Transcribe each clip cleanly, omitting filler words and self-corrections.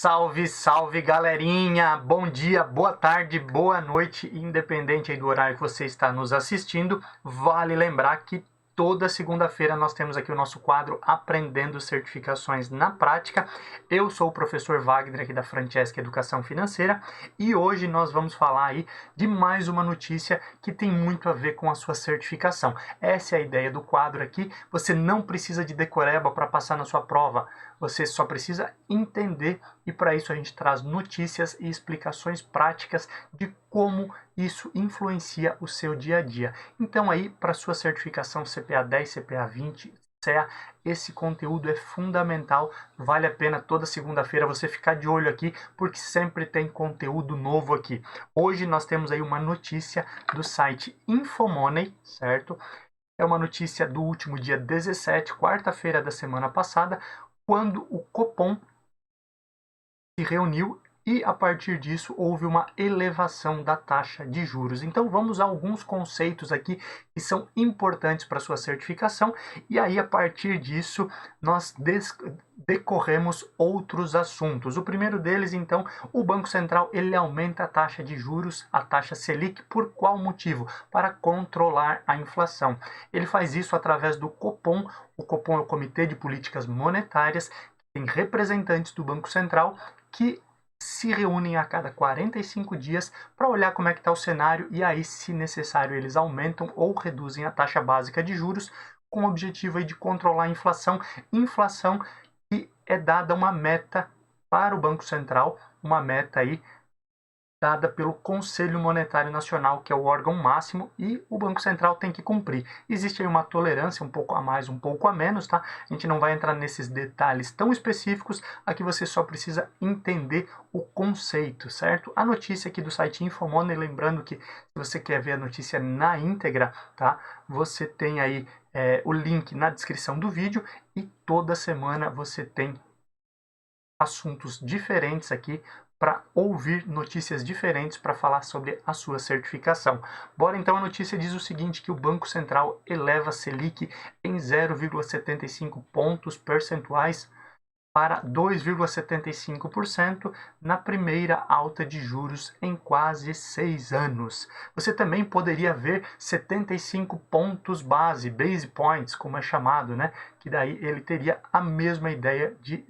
Salve, salve, galerinha! Bom dia, boa tarde, boa noite, independente aí do horário que você está nos assistindo. Vale lembrar que toda segunda-feira nós temos aqui o nosso quadro Aprendendo Certificações na Prática. Eu sou o professor Wagner aqui da Francesca Educação Financeira e hoje nós vamos falar aí de mais uma notícia que tem muito a ver com a sua certificação. Essa é a ideia do quadro aqui. Você não precisa de decoreba para passar na sua prova. Você só precisa entender e para isso a gente traz notícias e explicações práticas de como isso influencia o seu dia a dia. Então aí, para sua certificação CPA 10, CPA 20, CEA, esse conteúdo é fundamental, vale a pena toda segunda-feira você ficar de olho aqui, porque sempre tem conteúdo novo aqui. Hoje nós temos aí uma notícia do site Infomoney, certo? É uma notícia do último dia 17, quarta-feira da semana passada, quando o Copom se reuniu e a partir disso houve uma elevação da taxa de juros. Então vamos a alguns conceitos aqui que são importantes para a sua certificação e aí a partir disso nós decorremos outros assuntos. O primeiro deles, então, o Banco Central ele aumenta a taxa de juros, a taxa Selic, por qual motivo? Para controlar a inflação. Ele faz isso através do Copom. O Copom é o Comitê de Políticas Monetárias, tem representantes do Banco Central que se reúnem a cada 45 dias para olhar como é que está o cenário e aí, se necessário, eles aumentam ou reduzem a taxa básica de juros com o objetivo aí de controlar a inflação. Inflação que é dada uma meta para o Banco Central, uma meta aí dada pelo Conselho Monetário Nacional, que é o órgão máximo, e o Banco Central tem que cumprir. Existe aí uma tolerância, um pouco a mais, um pouco a menos, tá? A gente não vai entrar nesses detalhes tão específicos, aqui você só precisa entender o conceito, certo? A notícia aqui do site Infomoney, lembrando que se você quer ver a notícia na íntegra, tá? Você tem aí o link na descrição do vídeo e toda semana você tem assuntos diferentes aqui para ouvir notícias diferentes para falar sobre a sua certificação. Bora então, a notícia diz o seguinte, que o Banco Central eleva a Selic em 0,75 pontos percentuais para 2,75% na primeira alta de juros em quase 6 anos. Você também poderia ver 75 pontos base, base points, como é chamado, né? Que daí ele teria a mesma ideia de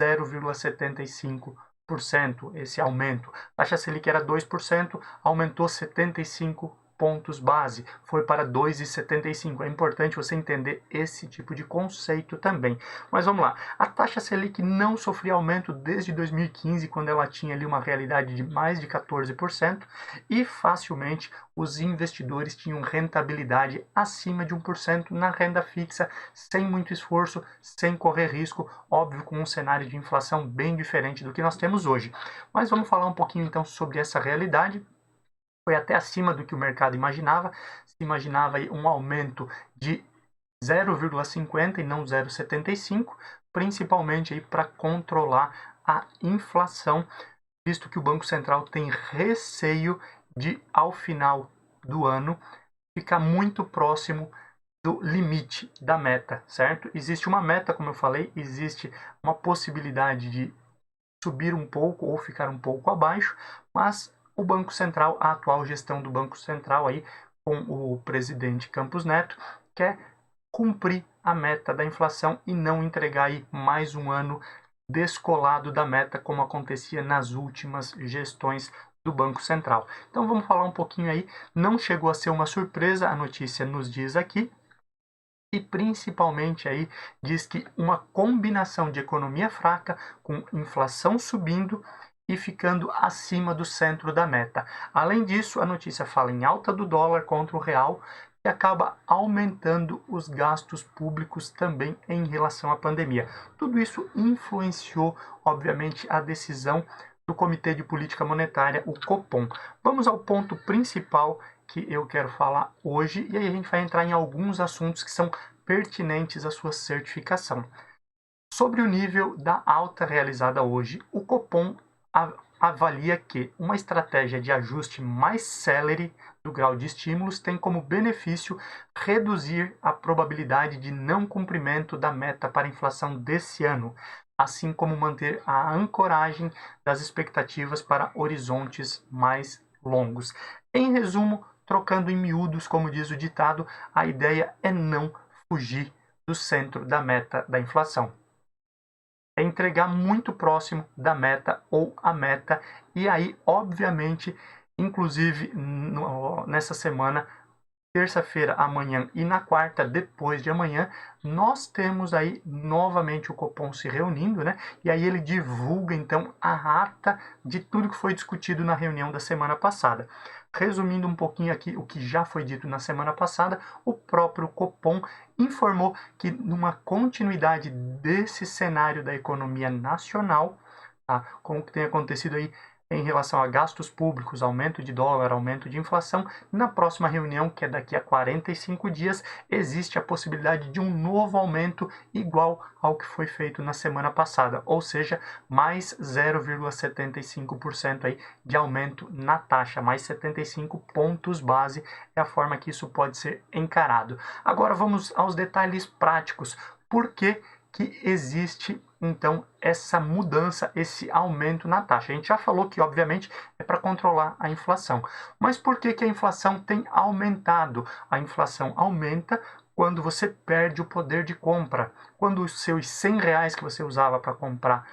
0,75%, esse aumento. A taxa Selic era 2%, aumentou 75 pontos base, foi para 2,75. É importante você entender esse tipo de conceito também. Mas vamos lá, a taxa Selic não sofria aumento desde 2015, quando ela tinha ali uma realidade de mais de 14%, e facilmente os investidores tinham rentabilidade acima de 1% na renda fixa, sem muito esforço, sem correr risco, óbvio, com um cenário de inflação bem diferente do que nós temos hoje. Mas vamos falar um pouquinho então sobre essa realidade. Foi até acima do que o mercado imaginava. Se imaginava aí um aumento de 0,50 e não 0,75, principalmente aí para controlar a inflação, visto que o Banco Central tem receio de, ao final do ano, ficar muito próximo do limite da meta, certo? Existe uma meta, como eu falei, existe uma possibilidade de subir um pouco ou ficar um pouco abaixo, mas o Banco Central, a atual gestão do Banco Central aí, com o presidente Campos Neto, quer cumprir a meta da inflação e não entregar aí mais um ano descolado da meta, como acontecia nas últimas gestões do Banco Central. Então vamos falar um pouquinho aí, não chegou a ser uma surpresa, a notícia nos diz aqui, e principalmente aí diz que uma combinação de economia fraca com inflação subindo e ficando acima do centro da meta. Além disso, a notícia fala em alta do dólar contra o real, que acaba aumentando os gastos públicos também em relação à pandemia. Tudo isso influenciou, obviamente, a decisão do Comitê de Política Monetária, o Copom. Vamos ao ponto principal que eu quero falar hoje, e aí a gente vai entrar em alguns assuntos que são pertinentes à sua certificação. Sobre o nível da alta realizada hoje, o Copom avalia que uma estratégia de ajuste mais célere do grau de estímulos tem como benefício reduzir a probabilidade de não cumprimento da meta para a inflação desse ano. assim como manter a ancoragem das expectativas para horizontes mais longos. Em resumo, trocando em miúdos, como diz o ditado, a ideia é não fugir do centro da meta da inflação. É entregar muito próximo da meta ou a meta, e aí, obviamente, inclusive nessa semana, terça-feira, amanhã e na quarta, depois de amanhã, nós temos aí novamente o Copom se reunindo, né? E aí ele divulga então a ata de tudo que foi discutido na reunião da semana passada. Resumindo um pouquinho aqui o que já foi dito na semana passada, o próprio Copom informou que numa continuidade desse cenário da economia nacional, tá, com o que tem acontecido aí em relação a gastos públicos, aumento de dólar, aumento de inflação, na próxima reunião, que é daqui a 45 dias, existe a possibilidade de um novo aumento igual ao que foi feito na semana passada, ou seja, mais 0,75% aí de aumento na taxa, mais 75 pontos base é a forma que isso pode ser encarado. Agora vamos aos detalhes práticos. Por que existe então essa mudança, esse aumento na taxa? A gente já falou que obviamente é para controlar a inflação, mas por que a inflação tem aumentado? A inflação aumenta quando você perde o poder de compra, quando os seus R$ 100 que você usava para comprar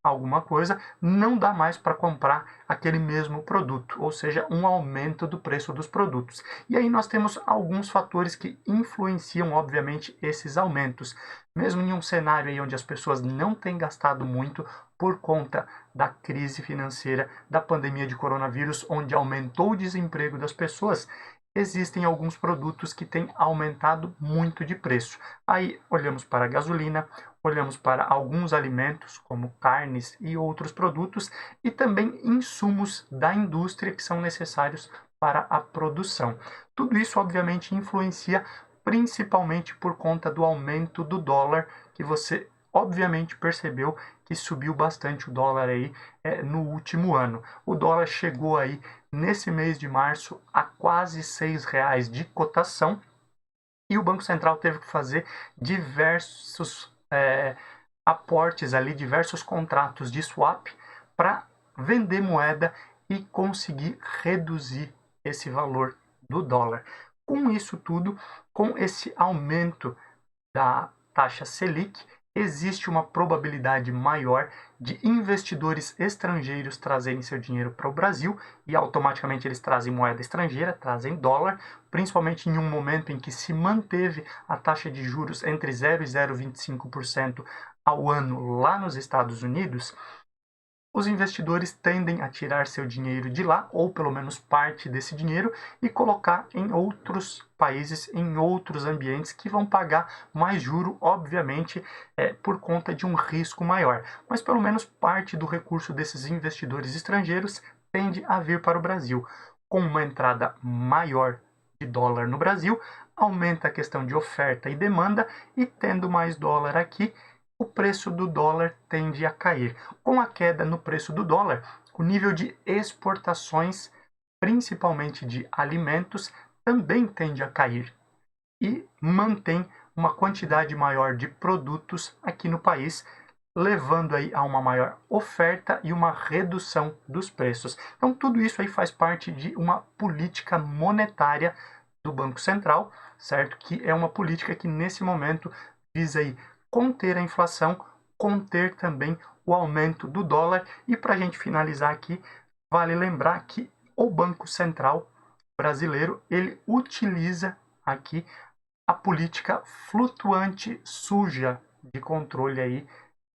alguma coisa não dá mais para comprar aquele mesmo produto, ou seja, um aumento do preço dos produtos. E aí nós temos alguns fatores que influenciam, obviamente, esses aumentos. Mesmo em um cenário aí onde as pessoas não têm gastado muito por conta da crise financeira, da pandemia de coronavírus, onde aumentou o desemprego das pessoas, existem alguns produtos que têm aumentado muito de preço. Aí olhamos para a gasolina, olhamos para alguns alimentos, como carnes e outros produtos, e também insumos da indústria que são necessários para a produção. Tudo isso, obviamente, influencia principalmente por conta do aumento do dólar, que você obviamente percebeu que subiu bastante o dólar aí no último ano. O dólar chegou aí nesse mês de março a quase R$ 6 de cotação, e o Banco Central teve que fazer diversos aportes ali, diversos contratos de swap para vender moeda e conseguir reduzir esse valor do dólar. Com isso tudo, com esse aumento da taxa Selic, existe uma probabilidade maior de investidores estrangeiros trazerem seu dinheiro para o Brasil, e automaticamente eles trazem moeda estrangeira, trazem dólar, principalmente em um momento em que se manteve a taxa de juros entre 0 e 0,25% ao ano lá nos Estados Unidos. Os investidores tendem a tirar seu dinheiro de lá, ou pelo menos parte desse dinheiro, e colocar em outros países, em outros ambientes que vão pagar mais juro, obviamente, por conta de um risco maior. Mas pelo menos parte do recurso desses investidores estrangeiros tende a vir para o Brasil. Com uma entrada maior de dólar no Brasil, aumenta a questão de oferta e demanda, e tendo mais dólar aqui, o preço do dólar tende a cair. Com a queda no preço do dólar, o nível de exportações, principalmente de alimentos, também tende a cair e mantém uma quantidade maior de produtos aqui no país, levando aí a uma maior oferta e uma redução dos preços. Então tudo isso aí faz parte de uma política monetária do Banco Central, certo? Que é uma política que nesse momento visa aí conter a inflação, conter também o aumento do dólar. E para a gente finalizar aqui, vale lembrar que o Banco Central brasileiro, ele utiliza aqui a política flutuante suja de controle aí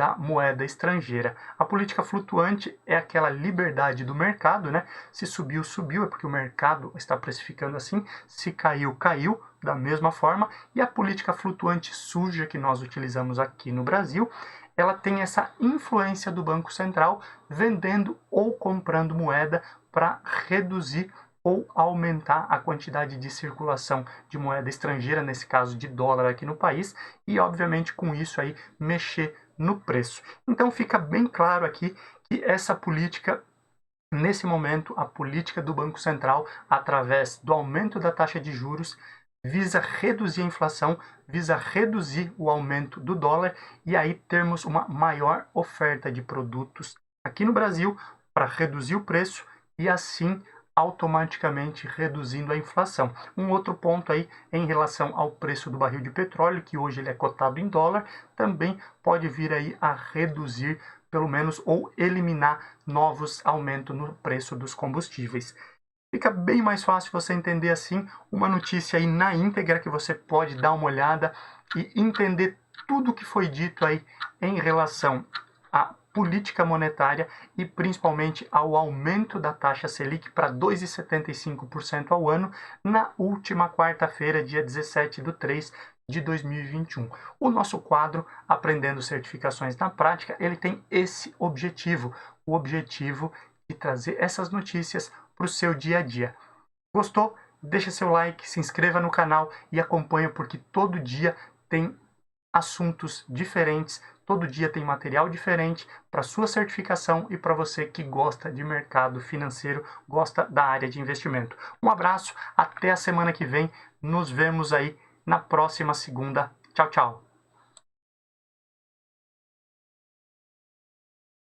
da moeda estrangeira. A política flutuante é aquela liberdade do mercado, né? Se subiu, subiu, é porque o mercado está precificando assim. Se caiu, caiu da mesma forma. E a política flutuante suja que nós utilizamos aqui no Brasil, ela tem essa influência do Banco Central vendendo ou comprando moeda para reduzir ou aumentar a quantidade de circulação de moeda estrangeira, nesse caso de dólar aqui no país, e obviamente com isso aí mexer no preço. Então fica bem claro aqui que essa política, nesse momento, a política do Banco Central, através do aumento da taxa de juros, visa reduzir a inflação, visa reduzir o aumento do dólar e aí termos uma maior oferta de produtos aqui no Brasil para reduzir o preço e assim automaticamente reduzindo a inflação. Um outro ponto aí em relação ao preço do barril de petróleo, que hoje ele é cotado em dólar, também pode vir aí a reduzir, pelo menos, ou eliminar novos aumentos no preço dos combustíveis. Fica bem mais fácil você entender assim uma notícia aí na íntegra que você pode dar uma olhada e entender tudo o que foi dito aí em relação à política monetária e principalmente ao aumento da taxa Selic para 2,75% ao ano na última quarta-feira, dia 17/3 de 2021. O nosso quadro Aprendendo Certificações na Prática, ele tem esse objetivo, o objetivo de trazer essas notícias para o seu dia a dia. Gostou? Deixa seu like, se inscreva no canal e acompanha porque todo dia tem assuntos diferentes, todo dia tem material diferente para sua certificação e para você que gosta de mercado financeiro, gosta da área de investimento. Um abraço, até a semana que vem, nos vemos aí na próxima segunda. Tchau, tchau!